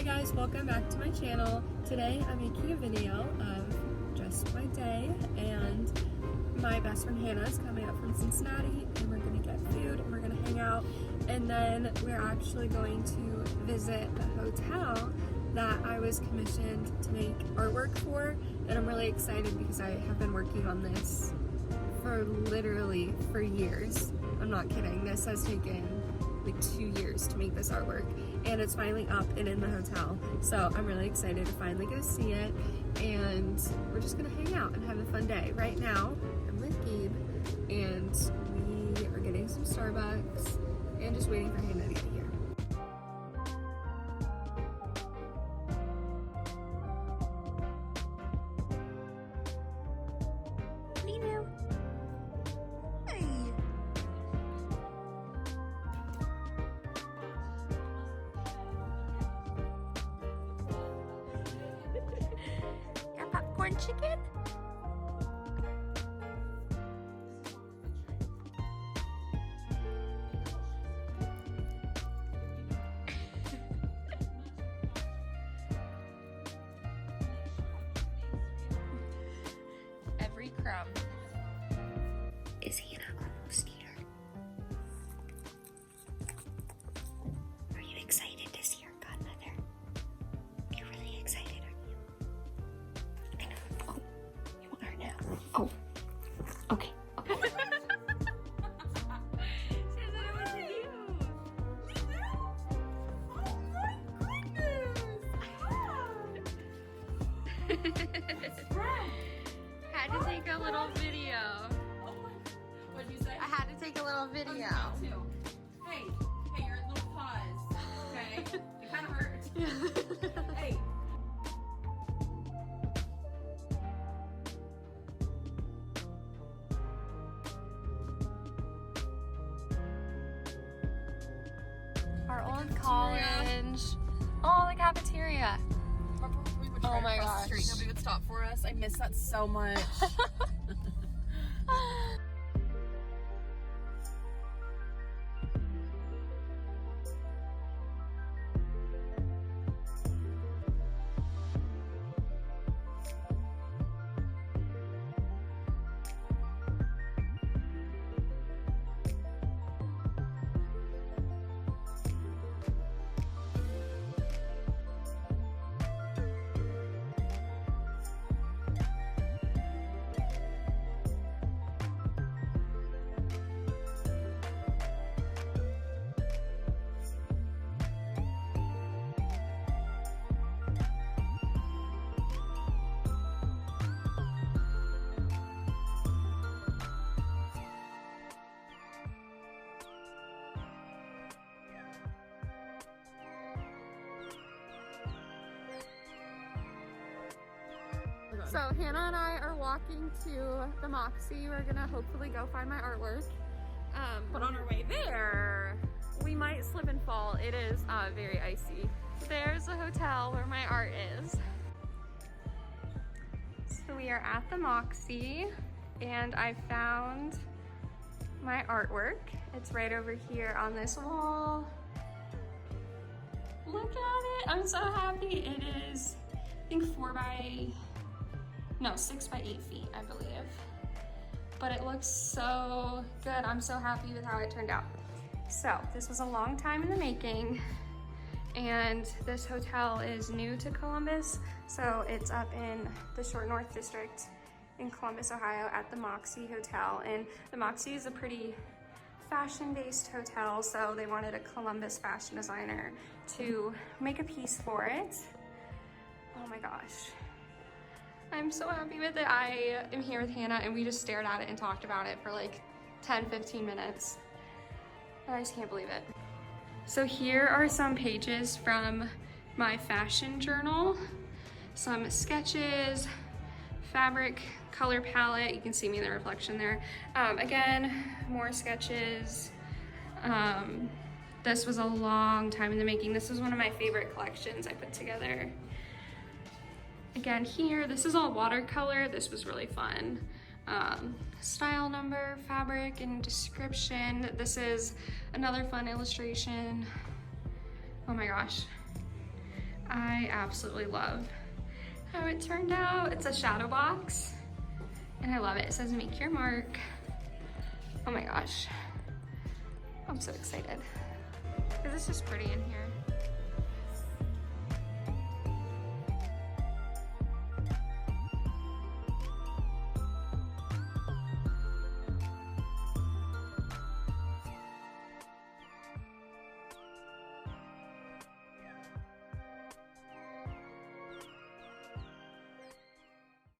Hi guys, welcome back to my channel. Today I'm making a video of just my day, and my best friend Hannah is coming up from Cincinnati, and we're gonna get food and we're gonna hang out, and then we're actually going to visit the hotel that I was commissioned to make artwork for, and I'm really excited because I have been working on this for literally years. I'm not kidding. This has taken like 2 years to make this artwork, and it's finally up and in the hotel. So I'm really excited to finally go see it, and we're just gonna hang out and have a fun day. Right now, I'm with Gabe, and we are getting some Starbucks and just waiting for Hannah to get here. Popcorn chicken? Every crumb. Is Hannah almost here? Are you excited to see her godmother? You're really excited, aren't you? I know. Oh, you want her now? Oh, okay. Okay. She said it was you. Oh my goodness! Had to take a little video. What did you say? I had to take a little video. Hey, your little pause. Okay, it kind of hurts. Hey. Our old college. Oh, the cafeteria. We would Oh try my to cross gosh. the street. Nobody would stop for us. I miss that so much. So Hannah and I are walking to the Moxy. We're gonna hopefully go find my artwork. But on our way there, we might slip and fall. It is very icy. There's the hotel where my art is. So we are at the Moxy, and I found my artwork. It's right over here on this wall. Look at it, I'm so happy. It is, I think 6 by 8 feet, I believe. But it looks so good. I'm so happy with how it turned out. So this was a long time in the making, and this hotel is new to Columbus. So it's up in the Short North District in Columbus, Ohio at the Moxy Hotel. And the Moxy is a pretty fashion-based hotel, so they wanted a Columbus fashion designer to make a piece for it. Oh my gosh. I'm so happy with it. I am here with Hannah, and we just stared at it and talked about it for like 10-15 minutes. And I just can't believe it. So here are some pages from my fashion journal. Some sketches, fabric, color palette. You can see me in the reflection there. Again, more sketches. This was a long time in the making. This was one of my favorite collections I put together. Again here, this is all watercolor. This was really fun. Style number, fabric, and description. This is another fun illustration. Oh my gosh. I absolutely love how it turned out. It's a shadow box and I love it. It says make your mark. Oh my gosh. I'm so excited. This is just pretty in here.